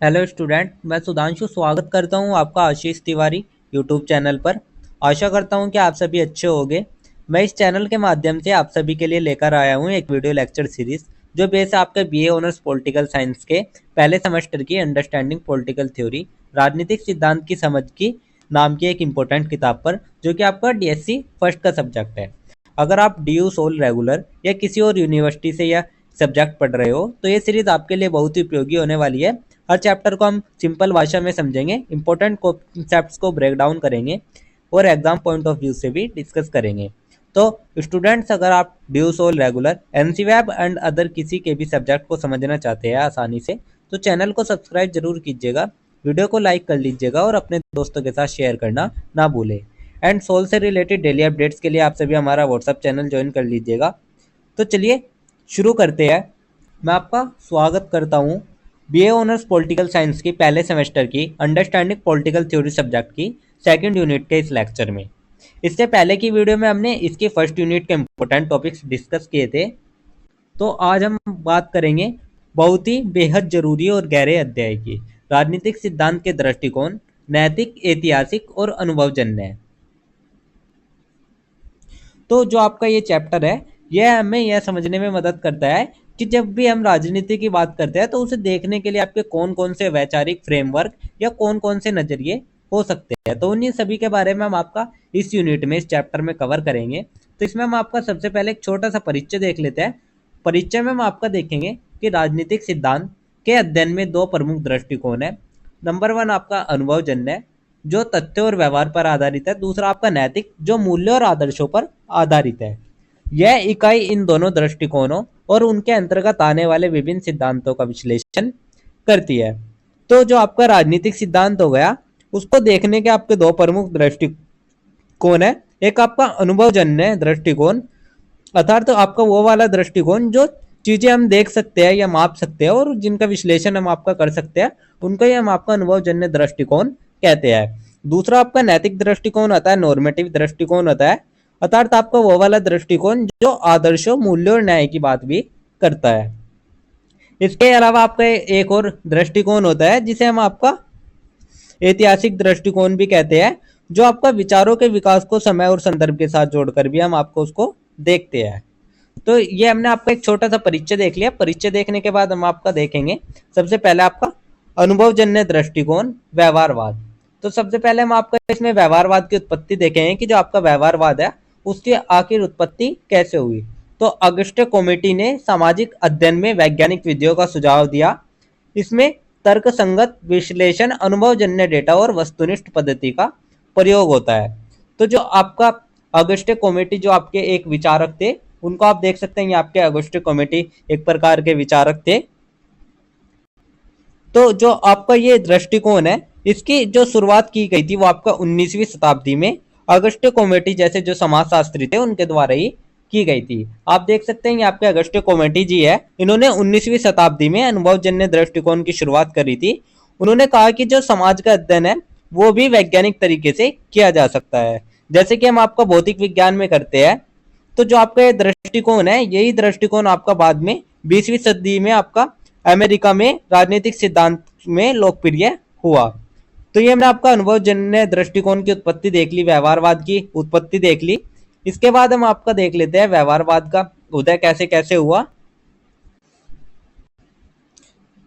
Hello student, मैं सुधांशु स्वागत करता हूं आपका आशीष तिवारी यूट्यूब चैनल पर। आशा करता हूं कि आप सभी अच्छे होंगे। मैं इस चैनल के माध्यम से आप सभी के लिए लेकर आया हूं एक वीडियो लेक्चर सीरीज जो बेस है आपके बीए ऑनर्स पॉलिटिकल साइंस के पहले सेमेस्टर की अंडरस्टैंडिंग पॉलिटिकल थ्योरी राजनीतिक सिद्धांत की समझ की नाम की एक इम्पोर्टेंट किताब पर, जो कि आपका डीएससी फर्स्ट का सब्जेक्ट है। अगर आप डी सोल रेगुलर या किसी और यूनिवर्सिटी से यह सब्जेक्ट पढ़ रहे हो तो ये सीरीज आपके लिए बहुत ही उपयोगी होने वाली है। हर चैप्टर को हम सिंपल भाषा में समझेंगे, इंपॉर्टेंट कॉन्सेप्ट्स को ब्रेक डाउन करेंगे और एग्जाम पॉइंट ऑफ व्यू से भी डिस्कस करेंगे। तो स्टूडेंट्स, अगर आप ड्यू सोल रेगुलर एनसीवैब एंड अदर किसी के भी सब्जेक्ट को समझना चाहते हैं आसानी से, तो चैनल को सब्सक्राइब जरूर कीजिएगा, वीडियो को लाइक कर लीजिएगा और अपने दोस्तों के साथ शेयर करना ना भूलें। एंड सोल से रिलेटेड डेली अपडेट्स के लिए आप सभी हमारा व्हाट्सअप चैनल ज्वाइन कर लीजिएगा। तो चलिए शुरू करते हैं। मैं आपका स्वागत करता हूँ बीए ऑनर्स पॉलिटिकल साइंस की पहले सेमेस्टर की अंडरस्टैंडिंग पॉलिटिकल थ्योरी सब्जेक्ट की सेकंड यूनिट के इस लेक्चर में। इससे पहले की वीडियो में हमने इसकी फर्स्ट यूनिट के इंपॉर्टेंट टॉपिक्स डिस्कस किए थे। तो आज हम बात करेंगे बहुत ही बेहद जरूरी और गहरे अध्याय की, राजनीतिक सिद्धांत के दृष्टिकोण नैतिक, ऐतिहासिक और अनुभवजन्य है। तो जो आपका ये चैप्टर है, यह हमें यह समझने में मदद करता है कि जब भी हम राजनीति की बात करते हैं तो उसे देखने के लिए आपके कौन कौन से वैचारिक फ्रेमवर्क या कौन कौन से नजरिए हो सकते हैं। तो उन्हीं सभी के बारे में हम आपका इस यूनिट में, इस चैप्टर में कवर करेंगे। तो इसमें हम आपका सबसे पहले एक छोटा सा परिचय देख लेते हैं। परिचय में हम आपका देखेंगे कि राजनीतिक सिद्धांत के अध्ययन में दो प्रमुख दृष्टिकोण है। नंबर वन आपका अनुभवजन्य है, जो तथ्य और व्यवहार पर आधारित है। दूसरा आपका नैतिक, जो मूल्य और आदर्शों पर आधारित है। यह इकाई इन दोनों दृष्टिकोणों और उनके अंतर्गत आने वाले विभिन्न सिद्धांतों का विश्लेषण करती है। तो जो आपका राजनीतिक सिद्धांत हो गया, उसको देखने के आपके दो प्रमुख दृष्टिकोण है। एक आपका अनुभवजन्य दृष्टिकोण, अर्थात तो आपका वो वाला दृष्टिकोण जो चीजें हम देख सकते हैं या माप सकते हैं और जिनका विश्लेषण हम आपका कर सकते हैं, उनको ही हम आपका अनुभवजन्य दृष्टिकोण कहते हैं। दूसरा आपका नैतिक दृष्टिकोण आता है, नॉर्मेटिव दृष्टिकोण होता है, अर्थात आपका वो वाला दृष्टिकोण जो आदर्शों, मूल्य और न्याय की बात भी करता है। इसके अलावा आपका एक और दृष्टिकोण होता है जिसे हम आपका ऐतिहासिक दृष्टिकोण भी कहते हैं, जो आपका विचारों के विकास को समय और संदर्भ के साथ जोड़कर भी हम आपको उसको देखते हैं। तो ये हमने आपका एक छोटा सा परिचय देख लिया। परिचय देखने के बाद हम आपका देखेंगे सबसे पहले आपका अनुभवजन्य दृष्टिकोण, व्यवहारवाद। तो सबसे पहले हम आपका इसमें व्यवहारवाद की उत्पत्ति देखेंगे कि जो आपका व्यवहारवाद है उसकी आखिर उत्पत्ति कैसे हुई। तो अगस्टे कमेटी ने सामाजिक अध्ययन में वैज्ञानिक विधियों का सुझाव दिया। इसमें तर्क संगत विश्लेषण, अनुभवजन्य डेटा और वस्तुनिष्ठ पद्धति का प्रयोग होता है। तो जो आपका अगस्टे कमेटी, जो आपके एक विचारक थे, उनको आप देख सकते हैं, ये आपके अगस्टे कमेटी एक प्रकार के विचारक थे। तो जो आपका ये दृष्टिकोण है, इसकी जो शुरुआत की गई थी वो आपका 19वीं शताब्दी में अगस्टे कमेटी जैसे जो समाजशास्त्री थे उनके द्वारा ही की गई थी। आप देख सकते हैं ये आपके अगस्टे कमेटी जी है, इन्होंने 19वीं शताब्दी में अनुभवजन्य दृष्टिकोण की शुरुआत करी थी। उन्होंने कहा कि जो समाज का अध्ययन है वो भी वैज्ञानिक तरीके से किया जा सकता है, जैसे कि हम आपका भौतिक विज्ञान में करते हैं। तो जो आपका ये दृष्टिकोण है, यही दृष्टिकोण आपका बाद में 20वीं सदी में आपका अमेरिका में राजनीतिक सिद्धांत में लोकप्रिय हुआ। तो ये हमने आपका अनुभवजन्य दृष्टिकोण की उत्पत्ति देख ली, व्यवहारवाद की उत्पत्ति देख ली। इसके बाद हम आपका देख लेते हैं व्यवहारवाद का उदय कैसे कैसे हुआ।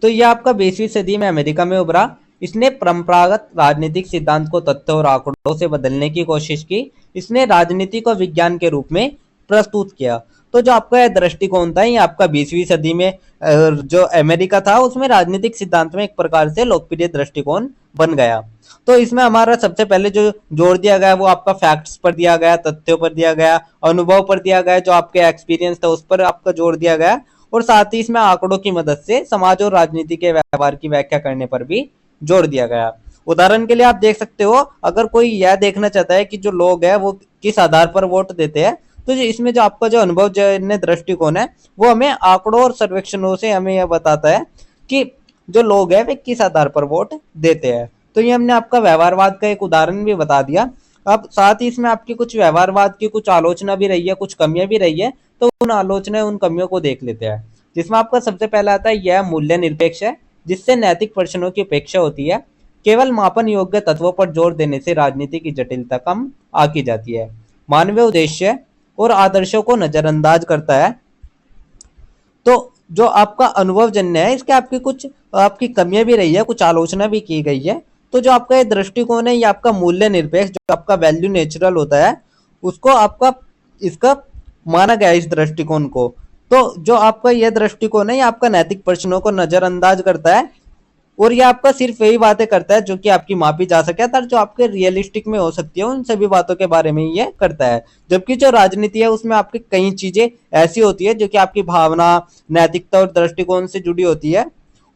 तो यह आपका 20वीं सदी में अमेरिका में उभरा। इसने परंपरागत राजनीतिक सिद्धांत को तथ्य और आंकड़ों से बदलने की कोशिश की। इसने राजनीति को विज्ञान के रूप में प्रस्तुत किया। तो जो आपका यह दृष्टिकोण था, ये आपका 20वीं सदी में जो अमेरिका था उसमें राजनीतिक सिद्धांत में एक प्रकार से लोकप्रिय दृष्टिकोण बन गया। तो इसमें हमारा सबसे पहले जो जोर दिया गया वो आपका फैक्ट्स पर दिया गया, तथ्यों पर दिया गया, अनुभव पर दिया गया, जो आपके एक्सपीरियंस था उस पर आपका जोर दिया गया, और साथ ही इसमें आंकड़ों की मदद से समाज और राजनीति के व्यवहार की व्याख्या करने पर भी जोर दिया गया। उदाहरण के लिए आप देख सकते हो, अगर कोई यह देखना चाहता है कि जो लोग हैं वो किस आधार पर वोट देते हैं, तो इसमें जो आपका जो अनुभवजन्य दृष्टिकोण है वो हमें आंकड़ों और सर्वेक्षणों से हमें यह बताता है कि जो लोग हैं वे किस आधार पर वोट देते हैं। तो ये हमने आपका व्यवहारवाद का एक उदाहरण भी बता दिया। अब साथ ही इसमें आपकी कुछ व्यवहारवाद की कुछ आलोचना भी रही है, कुछ कमियां भी रही है। तो उन आलोचना, उन कमियों को देख लेते हैं, जिसमें आपका सबसे पहला आता है यह मूल्य निरपेक्ष है। जिससे नैतिक प्रश्नों की उपेक्षा होती है। केवल मापन योग्य तत्वों पर जोर देने से राजनीति की जटिलता कम आकी जाती है। मानवीय उद्देश्य और आदर्शों को नजरअंदाज करता है। तो जो आपका अनुभवजन्य है, इसके आपकी कुछ आपकी कमियां भी रही है, कुछ आलोचना भी की गई है। तो जो आपका ये दृष्टिकोण है, ये आपका मूल्य निरपेक्ष, जो आपका वैल्यू नेचुरल होता है, उसको आपका इसका माना गया है, इस दृष्टिकोण को। तो जो आपका यह दृष्टिकोण है, ये आपका नैतिक प्रश्नों को नजरअंदाज करता है और ये आपका सिर्फ वही बातें करता है जो कि आपकी मापी जा सके, अर्थात जो आपके रियलिस्टिक में हो सकती है, उन सभी बातों के बारे में ये करता है। जबकि जो राजनीति है, उसमें आपकी कई चीजें ऐसी होती है जो कि आपकी भावना, नैतिकता और दृष्टिकोण से जुड़ी होती है,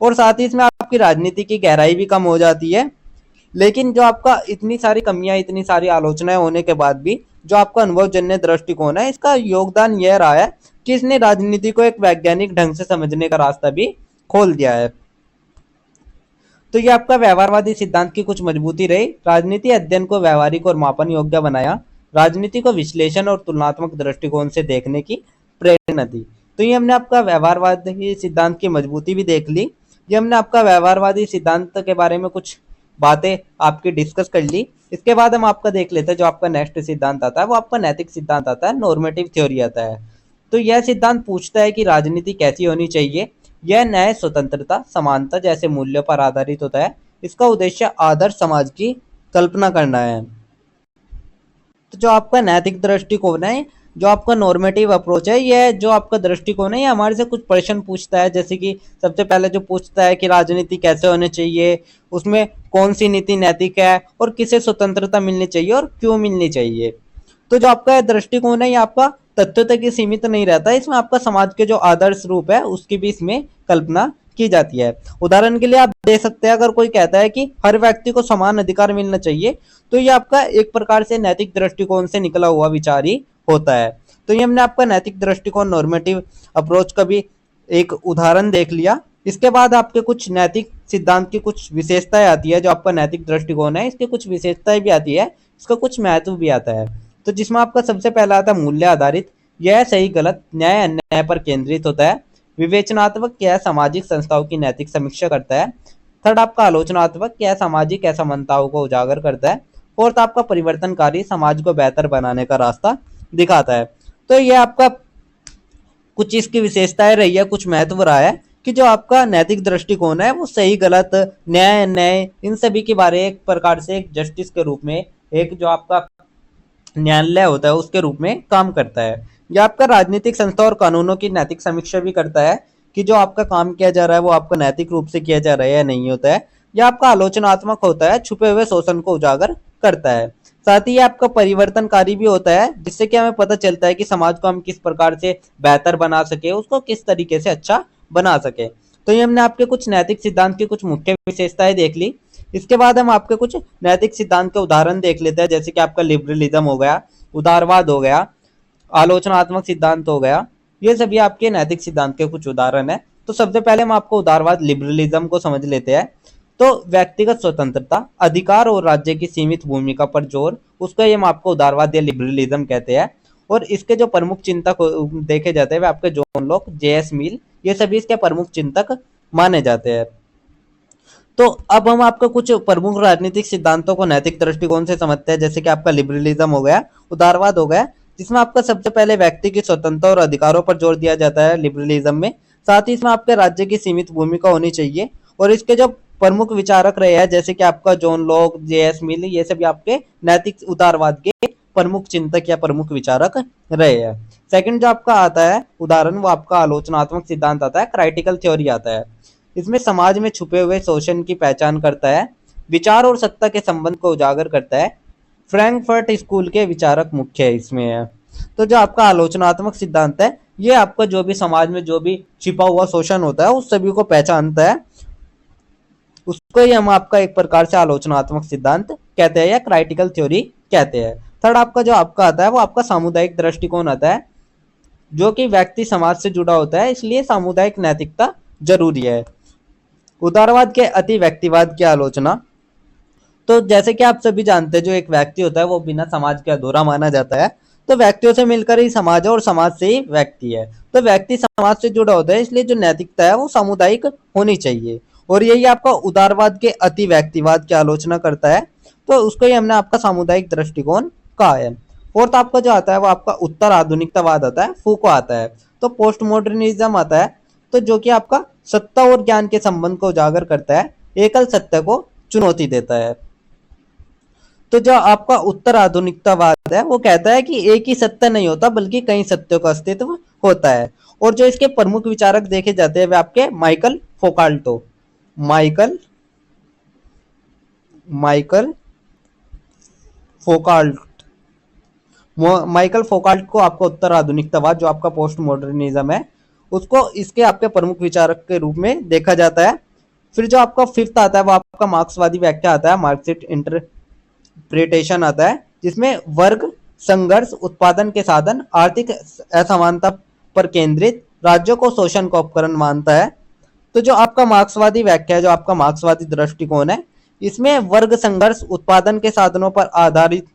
और साथ ही इसमें आपकी राजनीति की गहराई भी कम हो जाती है। लेकिन जो आपका इतनी सारी कमियां, इतनी सारी आलोचनाएं होने के बाद भी जो आपका अनुभवजन्य दृष्टिकोण है, इसका योगदान यह रहा है कि इसने राजनीति को एक वैज्ञानिक ढंग से समझने का रास्ता भी खोल दिया है। तो ये आपका व्यवहारवादी सिद्धांत की कुछ मजबूती रही। राजनीति अध्ययन को व्यवहारिक और मापन योग्य बनाया। राजनीति को विश्लेषण और तुलनात्मक दृष्टिकोण से देखने की प्रेरणा दी। तो ये हमने आपका व्यवहारवादी सिद्धांत की मजबूती भी देख ली। ये हमने आपका व्यवहारवादी सिद्धांत के बारे में कुछ बातें आपकी डिस्कस कर ली। इसके बाद हम आपका देख लेते हैं, जो आपका नेक्स्ट सिद्धांत आता है वो आपका नैतिक सिद्धांत आता है, नॉर्मेटिव थ्योरी आता है। तो यह सिद्धांत पूछता है कि राजनीति कैसी होनी चाहिए। यह न्याय, स्वतंत्रता, समानता जैसे मूल्यों पर आधारित होता है। इसका उद्देश्य आदर्श समाज की कल्पना करना है। तो जो आपका नैतिक दृष्टिकोण है, जो आपका नॉर्मेटिव अप्रोच है, यह जो आपका दृष्टिकोण है, ये हमारे से कुछ प्रश्न पूछता है। जैसे कि सबसे पहले जो पूछता है कि राजनीति कैसे होनी चाहिए, उसमें कौन सी नीति नैतिक है और किसे स्वतंत्रता मिलनी चाहिए और क्यों मिलनी चाहिए। तो जो आपका दृष्टिकोण है, ये आपका तथ्यों तक ही सीमित नहीं रहता, इसमें आपका समाज के जो आदर्श रूप है उसकी भी इसमें कल्पना की जाती है। उदाहरण के लिए आप दे सकते हैं, अगर कोई कहता है कि हर व्यक्ति को समान अधिकार मिलना चाहिए, तो ये आपका एक प्रकार से नैतिक दृष्टिकोण से निकला हुआ विचार ही होता है। तो ये हमने आपका नैतिक दृष्टिकोण, नॉर्मेटिव अप्रोच का भी एक उदाहरण देख लिया। इसके बाद आपके कुछ नैतिक सिद्धांत की कुछ विशेषताएं आती है। जो आपका नैतिक दृष्टिकोण है, इसकी कुछ विशेषताएं भी आती है, इसका कुछ महत्व भी आता है। तो जिसमें आपका सबसे पहला आता है मूल्य आधारित। यह सही गलत, न्याय अन्याय पर केंद्रित होता है। विवेचनात्मक, यह सामाजिक संस्थाओं की नैतिक समीक्षा करता है। थर्ड आपका आलोचनात्मक, यह सामाजिक असमानताओं को उजागर करता है। फोर्थ आपका परिवर्तनकारी, समाज को बेहतर बनाने का रास्ता दिखाता है। तो यह आपका कुछ इसकी विशेषताएं रही है, कुछ महत्व रहा है कि जो आपका नैतिक दृष्टिकोण है, वो सही गलत, न्याय अन्याय, इन सभी के बारे एक प्रकार से एक जस्टिस के रूप में, एक जो आपका न्यायालय होता है उसके रूप में काम करता है। यह आपका राजनीतिक संस्था और कानूनों की नैतिक समीक्षा भी करता है कि जो आपका काम किया जा रहा है वो आपका नैतिक रूप से किया जा रहा है या नहीं होता है। यह आपका आलोचनात्मक होता है, छुपे हुए शोषण को उजागर करता है। साथ ही ये आपका परिवर्तनकारी भी होता है, जिससे कि हमें पता चलता है कि समाज को हम किस प्रकार से बेहतर बना सके, उसको किस तरीके से अच्छा बना सके। तो ये हमने आपके कुछ नैतिक सिद्धांत की कुछ मुख्य विशेषताएं देख ली। इसके बाद हम आपके कुछ नैतिक सिद्धांत के उदाहरण देख लेते हैं, जैसे कि आपका लिबरलिज्म हो गया, उदारवाद हो गया, आलोचनात्मक सिद्धांत हो गया। ये सभी आपके नैतिक सिद्धांत के कुछ उदाहरण है। तो सबसे पहले हम आपको उदारवाद, लिबरलिज्म को समझ लेते हैं। तो व्यक्तिगत स्वतंत्रता, अधिकार और राज्य की सीमित भूमिका पर जोर, उसका ये हम आपको उदारवाद या लिबरलिज्म कहते हैं। और इसके जो प्रमुख चिंतक देखे जाते हैं वे आपके जॉन लॉक, जे.एस. मिल, ये सभी इसके प्रमुख चिंतक माने जाते हैं। तो अब हम आपको कुछ प्रमुख राजनीतिक सिद्धांतों को नैतिक दृष्टिकोण से समझते हैं, जैसे कि आपका लिबरलिज्म हो गया, उदारवाद हो गया, जिसमें आपका सबसे पहले व्यक्ति की स्वतंत्रता और अधिकारों पर जोर दिया जाता है लिबरलिज्म में। साथ ही इसमें आपके राज्य की सीमित भूमिका होनी चाहिए। और इसके जो प्रमुख विचारक रहे हैं, जैसे कि आपका जॉन लॉक, जे.एस. मिल, ये सभी आपके नैतिक उदारवाद के प्रमुख चिंतक या प्रमुख विचारक रहे हैं। सेकंड जो आपका आता है उदाहरण, वो आपका आलोचनात्मक सिद्धांत आता है, क्राइटिकल थ्योरी आता है। इसमें समाज में छुपे हुए शोषण की पहचान करता है, विचार और सत्ता के संबंध को उजागर करता है। फ्रैंकफर्ट स्कूल के विचारक मुख्य इसमें है। तो जो आपका आलोचनात्मक सिद्धांत है, ये आपका जो भी समाज में जो भी छिपा हुआ शोषण होता है उस सभी को पहचानता है, उसको ही हम आपका एक प्रकार से आलोचनात्मक सिद्धांत कहते हैं या क्राइटिकल थ्योरी कहते हैं। थर्ड आपका जो आपका आता है वो आपका सामुदायिक दृष्टिकोण आता है, जो कि व्यक्ति समाज से जुड़ा होता है, इसलिए सामुदायिक नैतिकता जरूरी है। उदारवाद के अति व्यक्तिवाद की आलोचना। तो जैसे कि आप सभी जानते हैं, जो एक व्यक्ति होता है वो बिना समाज के अधूरा माना जाता है। तो व्यक्तियों से मिलकर ही समाज है और समाज से ही व्यक्ति है। तो व्यक्ति समाज से जुड़ा होता है, इसलिए जो नैतिकता है वो सामुदायिक होनी चाहिए। और यही आपका उदारवाद के अति व्यक्तिवाद की आलोचना करता है। तो उसको ही हमने आपका सामुदायिक दृष्टिकोण कहा है। फोर्थ आपका जो आता है वो आपका उत्तर आधुनिकतावाद आता है, फूको आता है। तो पोस्ट मॉडर्निज्म आता है, तो जो कि आपका सत्ता और ज्ञान के संबंध को उजागर करता है, एकल सत्य को चुनौती देता है। तो जो आपका उत्तर आधुनिकतावाद है वो कहता है कि एक ही सत्य नहीं होता बल्कि कई सत्यों का अस्तित्व होता है। और जो इसके प्रमुख विचारक देखे जाते हैं वे आपके माइकल फोकाल्टो, माइकल माइकल फोकाल्ट माइकल फोकाल्ट को आपका उत्तर आधुनिकतावाद जो आपका पोस्ट मॉडर्निज्म है उसको इसके आपके प्रमुख विचारक के रूप में देखा जाता है। फिर जो आपका फिफ्थ आता है वो आपका मार्क्सवादी व्याख्या आता है, मार्क्सिस्ट इंटरप्रिटेशन आता है, जिसमें वर्ग संघर्ष उत्पादन के साधन आर्थिक असमानता पर केंद्रित राज्यों को शोषण का उपकरण मानता है। तो जो आपका मार्क्सवादी व्याख्या है, जो आपका मार्क्सवादी दृष्टिकोण है, इसमें वर्ग संघर्ष उत्पादन के साधनों पर आधारित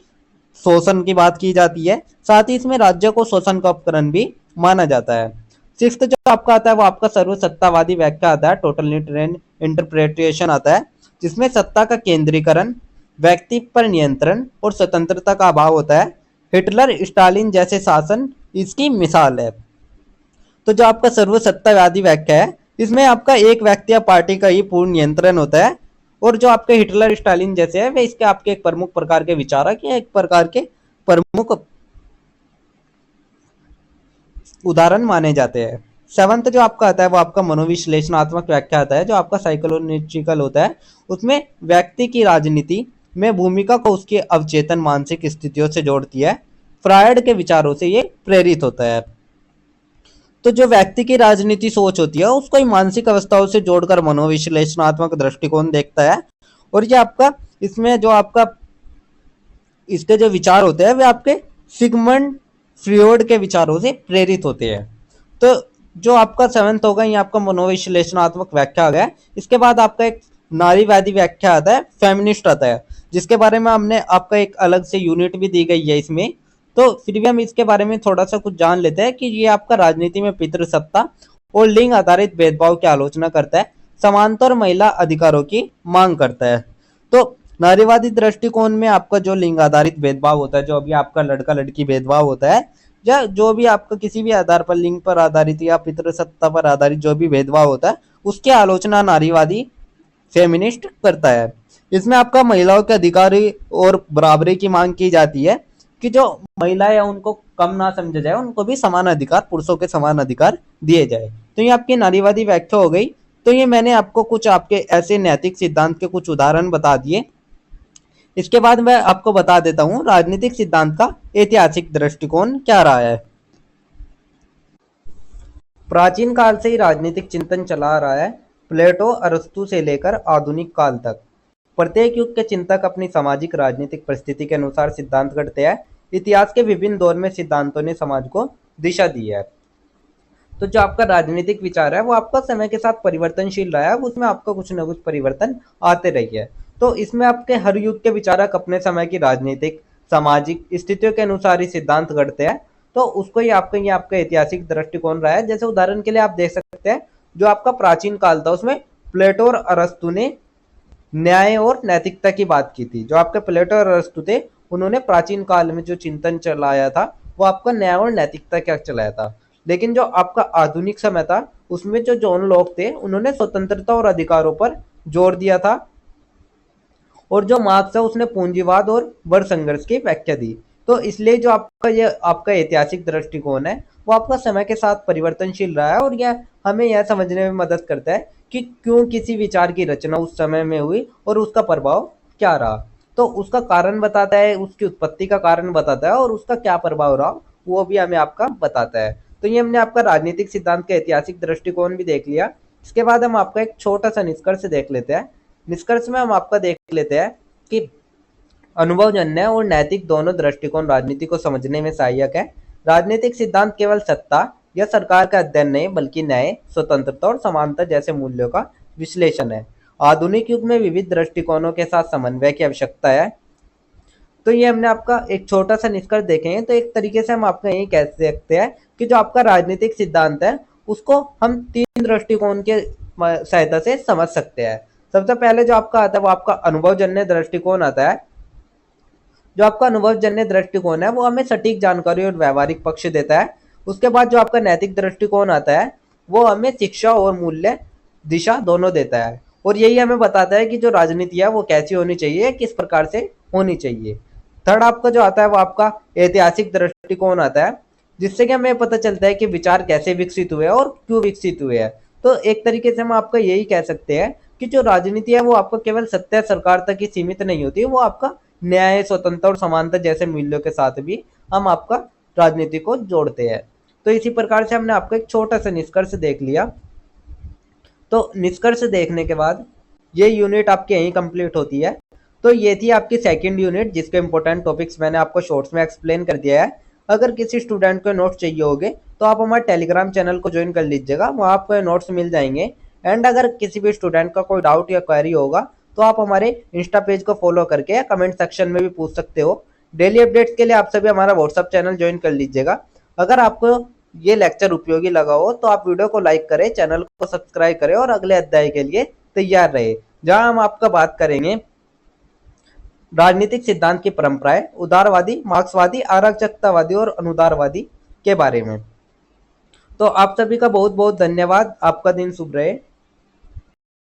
शोषण की बात की जाती है, साथ ही इसमें राज्य को शोषण का उपकरण भी माना जाता है। सिक्स्थ जो आपका आता है वो आपका सर्वसत्तावादी व्याख्या आता है, टोटलिटेरियन इंटरप्रिटेशन आता है, जिसमें सत्ता का केंद्रीकरण, व्यक्ति पर नियंत्रण और स्वतंत्रता का अभाव होता है। हिटलर स्टालिन जैसे शासन इसकी मिसाल है। तो जो आपका सर्वसत्तावादी व्याख्या है इसमें आपका एक व्यक्ति या पार्टी का ही पूर्ण नियंत्रण होता है, और जो आपके हिटलर स्टालिन जैसे है वे इसके आपके एक प्रमुख प्रकार के विचारक या एक प्रकार के प्रमुख उदाहरण माने जाते हैं। सेवंथ जो आपका आता है वो आपका मनोविश्लेषणात्मक व्याख्या आता है, जो आपका साइकोलॉजिकल होता है, उसमें व्यक्ति की राजनीति में भूमिका को उसके अवचेतन मानसिक स्थितियों से जोड़ती है। फ्रायड के विचारों से ये प्रेरित होता है। तो जो व्यक्ति की राजनीति सोच होती है उसको ही मानसिक अवस्थाओं से जोड़कर मनोविश्लेषणात्मक दृष्टिकोण देखता है। और ये आपका इसमें जो आपका इसके जो विचार होते हैं वे आपके सिगमंड फ्रॉइड के विचारों से प्रेरित होते हैं। तो जो आपका सेवंथ होगा ये आपका मनोविश्लेषणात्मक व्याख्या आ गया। इसके बाद आपका एक नारीवादी व्याख्या आता है, फेमिनिस्ट आता है, जिसके बारे में हमने आपका एक अलग से यूनिट भी दी गई है इसमें। तो फिर भी हम इसके बारे में थोड़ा सा कुछ जान लेते हैं कि ये आपका राजनीति में पितृसत्ता और लिंग आधारित भेदभाव की आलोचना करता है, समानता और महिला अधिकारों की मांग करता है। तो नारीवादी दृष्टिकोण में आपका जो लिंग आधारित भेदभाव होता है, जो अभी आपका लड़का लड़की भेदभाव होता है, या जो भी आपका किसी भी आधार पर लिंग पर आधारित या पितृसत्ता पर आधारित जो भी भेदभाव होता है उसकी आलोचना नारीवादी फेमिनिस्ट करता है। इसमें आपका महिलाओं के अधिकार और बराबरी की मांग की जाती है कि जो महिलाएं उनको कम ना समझा जाए, उनको भी समान अधिकार, पुरुषों के समान अधिकार दिए जाए। तो ये आपकी नारीवादी व्याख्या हो गई। तो ये मैंने आपको कुछ आपके ऐसे नैतिक सिद्धांत के कुछ उदाहरण बता दिए। इसके बाद मैं आपको बता देता हूँ राजनीतिक सिद्धांत का ऐतिहासिक दृष्टिकोण क्या रहा है। प्राचीन काल से ही राजनीतिक चिंतन चला आ रहा है, प्लेटो अरस्तु से लेकर आधुनिक काल तक। प्रत्येक युग के चिंतक अपनी सामाजिक राजनीतिक परिस्थिति के अनुसार सिद्धांत गढ़ते हैं। इतिहास के विभिन्न दौर में सिद्धांतों ने समाज को दिशा दी है। तो जो आपका राजनीतिक विचार है वो आपका समय के साथ परिवर्तनशील रहा है, उसमें आपका कुछ न कुछ परिवर्तन आते रही है। तो इसमें आपके हर युग के विचारक अपने समय की राजनीतिक सामाजिक स्थितियों के अनुसार ही सिद्धांत गढ़ते हैं। तो उसको ही आपका ये आपका ऐतिहासिक दृष्टिकोण रहा है। जैसे उदाहरण के लिए आप देख सकते हैं जो आपका प्राचीन काल था उसमें प्लेटो और अरस्तु ने न्याय और नैतिकता की बात की थी। जो आपके प्लेटो और अरस्तु थे उन्होंने प्राचीन काल में जो चिंतन चलाया था वो आपका न्याय और नैतिकता क्या चलाया था। लेकिन जो आपका आधुनिक समय था उसमें जो जॉन लॉक थे उन्होंने स्वतंत्रता और अधिकारों पर जोर दिया था, और जो मार्क्स है उसने पूंजीवाद और वर्ग संघर्ष की व्याख्या दी। तो इसलिए जो आपका ये आपका ऐतिहासिक दृष्टिकोण है वो आपका समय के साथ परिवर्तनशील रहा है, और यह हमें यह समझने में मदद करता है कि क्यों किसी विचार की रचना उस समय में हुई और उसका प्रभाव क्या रहा। तो उसका कारण बताता है, उसकी उत्पत्ति का कारण बताता है, और उसका क्या प्रभाव रहा वो भी हमें आपका बताता है। तो ये हमने आपका राजनीतिक सिद्धांत का ऐतिहासिक दृष्टिकोण भी देख लिया। इसके बाद हम आपका एक छोटा सा निष्कर्ष देख लेते हैं। निष्कर्ष में हम आपका देख लेते हैं कि अनुभवजन्य और नैतिक दोनों दृष्टिकोण राजनीति को समझने में सहायक है। राजनीतिक सिद्धांत केवल सत्ता या सरकार का अध्ययन नहीं बल्कि न्याय, स्वतंत्रता और समानता जैसे मूल्यों का विश्लेषण है। आधुनिक युग में विविध दृष्टिकोणों के साथ समन्वय की आवश्यकता है। तो ये हमने आपका एक छोटा सा निष्कर्ष देखे हैं। तो एक तरीके से हम आपका यही कह सकते हैं कि जो आपका राजनीतिक सिद्धांत है उसको हम 3 दृष्टिकोण के सहायता से समझ सकते हैं। सबसे पहले जो आपका आता है वो आपका अनुभवजन्य दृष्टिकोण आता है। जो आपका अनुभवजन्य दृष्टिकोण है वो हमें सटीक जानकारी और व्यावहारिक पक्ष देता है। उसके बाद जो आपका नैतिक दृष्टिकोण आता है वो हमें शिक्षा और मूल्य दिशा दोनों देता है, और यही हमें बताता है कि जो राजनीति है वो कैसी होनी चाहिए, किस प्रकार से होनी चाहिए। थर्ड आपका जो आता है वो आपका ऐतिहासिक दृष्टिकोण आता है, जिससे कि हमें पता चलता है कि विचार कैसे विकसित हुए और क्यों विकसित हुए हैं। तो एक तरीके से हम आपका यही कह सकते हैं कि जो राजनीति है वो आपका केवल सत्ता सरकार तक ही सीमित नहीं होती, वो आपका न्याय, स्वतंत्रता और समानता जैसे मूल्यों के साथ भी हम आपका राजनीति को जोड़ते हैं। तो इसी प्रकार से हमने आपका एक छोटा सा निष्कर्ष देख लिया। तो निष्कर्ष देखने के बाद ये यूनिट आपकी यहीं कंप्लीट होती है। तो ये थी आपकी सेकंड यूनिट, जिसके इंपॉर्टेंट टॉपिक्स मैंने आपको शॉर्ट्स में एक्सप्लेन कर दिया है। अगर किसी स्टूडेंट को नोट्स चाहिए होंगे तो आप हमारे टेलीग्राम चैनल को ज्वाइन कर लीजिएगा, वहाँ आपको नोट्स मिल जाएंगे। एंड अगर किसी भी स्टूडेंट का कोई डाउट या क्वेरी होगा तो आप हमारे इंस्टा पेज को फॉलो करके कमेंट सेक्शन में भी पूछ सकते हो। डेली अपडेट्स के लिए आप सभी हमारा व्हाट्सअप चैनल ज्वाइन कर लीजिएगा। अगर आपको ये लेक्चर उपयोगी लगा हो तो आप वीडियो को लाइक करें, चैनल को सब्सक्राइब करें और अगले अध्याय के लिए तैयार रहे, जहां हम आपका बात करेंगे राजनीतिक सिद्धांत की परंपराएं, उदारवादी, मार्क्सवादी, अराजकतावादी और अनुदारवादी के बारे में। तो आप सभी का बहुत बहुत धन्यवाद। आपका दिन शुभ रहे।